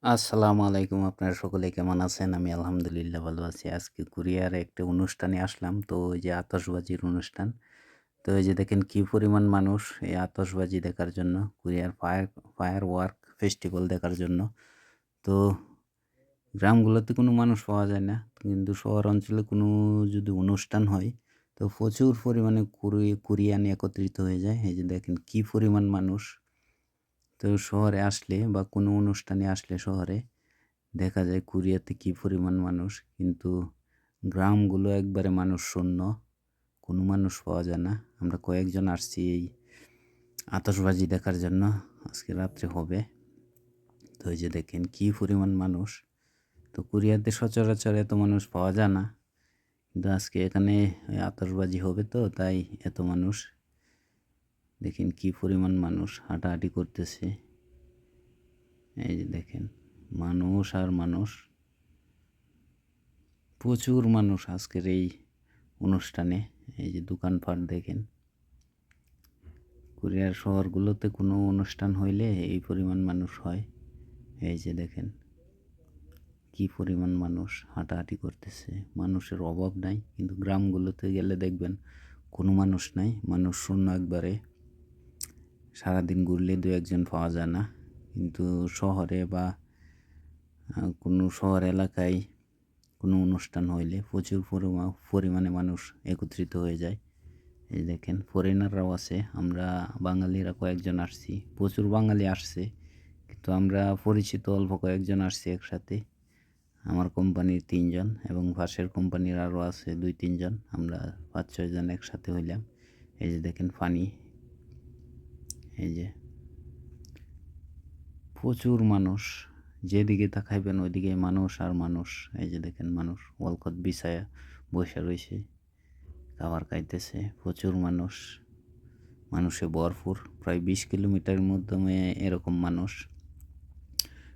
আসসালামু আলাইকুম। আপনারা সকলে কেমন আছেন? আমি আলহামদুলিল্লাহ ভালো আছি। আজকে কোরিয়ার একটা অনুষ্ঠানে আসলাম। তো ওই যে আতশবাজির অনুষ্ঠান। তো এই যে দেখেন কি পরিমাণ মানুষ এই আতশবাজি দেখার জন্য, কোরিয়ার ফায়ার ওয়ার্ক ফেস্টিভাল দেখার জন্য। তো গ্রামগুলোতে কোনো মানুষ পাওয়া যায় না। কিন্তু শহর অঞ্চলে কোনো যদি অনুষ্ঠান হয়, তো প্রচুর পরিমাণে কোরিয়ান একত্রিত হয়ে যায়। এই যে দেখেন কি পরিমাণ মানুষ। তো শহরে আসলে বা কোনো অনুষ্ঠানে আসলে শহরে দেখা যায় কোরিয়াতে কি পরিমাণ মানুষ, কিন্তু গ্রামগুলো একবারে মানুষ শূন্য। কোনো মানুষ পাওয়া যায় না। আমরা কয়েকজন আসছি এই আতশবাজি দেখার জন্য। আজকে রাত্রে হবে। তো এই যে দেখেন কি পরিমাণ মানুষ। তো কোরিয়াতে সচরাচর এত মানুষ পাওয়া যায় না। কিন্তু আজকে এখানে আতশবাজি হবে তো তাই এত মানুষ। দেখেন কি পরিমাণ মানুষ হাঁটাহাঁটি করতেছে। এই যে দেখেন মানুষ আর মানুষ। প্রচুর মানুষ আজকের এই অনুষ্ঠানে। এই যে দোকানপাট দেখেন। কোরিয়ার শহরগুলোতে কোনো অনুষ্ঠান হইলে এই পরিমাণ মানুষ হয়। এই যে দেখেন কি পরিমাণ মানুষ হাঁটাহাঁটি করতেছে। মানুষের অভাব নাই, কিন্তু গ্রামগুলোতে গেলে দেখবেন কোনো মানুষ নাই, মানুষ শূন্য একবারে। সারাদিন ঘুরলে দু একজন পাওয়া যায় না। কিন্তু শহরে বা কোনো শহর এলাকায় কোনো অনুষ্ঠান হইলে প্রচুর পরিমাণে মানুষ একত্রিত হয়ে যায়। এই দেখেন ফরেনাররাও আছে। আমরা বাঙালিরা কয়েকজন আসছি। প্রচুর বাঙালি আসছে। কিন্তু আমরা পরিচিত অল্প কয়েকজন আসছি একসাথে। আমার কোম্পানির ৩ জন এবং পাশের কোম্পানির আরও আছে ২-৩ জন। আমরা ৫-৬ জন একসাথে হইলাম। এই যে দেখেন পানি। এই যে প্রচুর মানুষ। যেদিকে তাকাইবেন ওইদিকে মানুষ আর মানুষ। এই যে দেখেন মানুষ ওয়ালকত বিছায়া বইসা রইছে। খাবার খাইতেছে। প্রচুর মানুষ। মানুষে ভরপুর। প্রায় ২০ কিলোমিটারের মাধ্যমে এরকম মানুষ।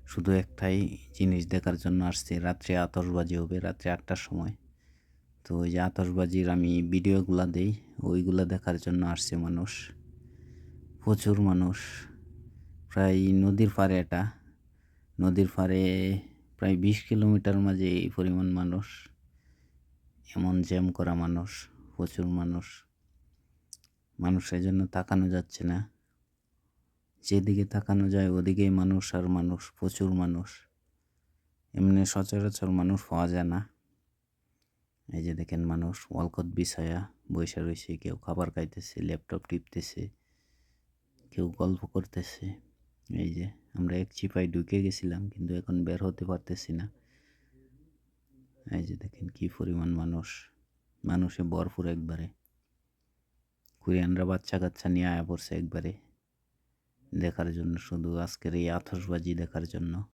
শুধু একটাই জিনিস দেখার জন্য আসছে। রাত্রে আতশবাজি হবে রাত্রে ৮টার সময়। তো ওই যে আতশবাজির আমি ভিডিওগুলা দেই, ওইগুলা দেখার জন্য আসছে মানুষ। প্রচুর মানুষ। প্রায় নদীর পাড়ে এটা। নদীর পাড়ে প্রায় ২০ কিলোমিটার মাঝে এই পরিমাণ মানুষ। এমন জ্যাম করা মানুষ। প্রচুর মানুষ। মানুষের জন্য তাকানো যাচ্ছে না। যেদিকে তাকানো যায় ওদিকেই মানুষ আর মানুষ। প্রচুর মানুষ। এমনি সচরাচর মানুষ পাওয়া যায় না। এই যে দেখেন মানুষ ওয়ালকত বিছায়া বইসা রইছে। কেউ খাবার খাইতেছে, ল্যাপটপ টিপতেছে, কেউ গল্প করতেছে। এই যে আমরা এক চিপায় ঢুকে গেছিলাম, কিন্তু এখন বের হতে পারতেছি না। এই যে দেখেন কি পরিমাণ মানুষ। মানুষে ভরপুর একবারে। কোরিয়ানরা বাচ্চা কাচ্চা নিয়ে আয়া পড়ছে একবারে দেখার জন্য, শুধু আজকের এই আতশবাজি দেখার জন্য।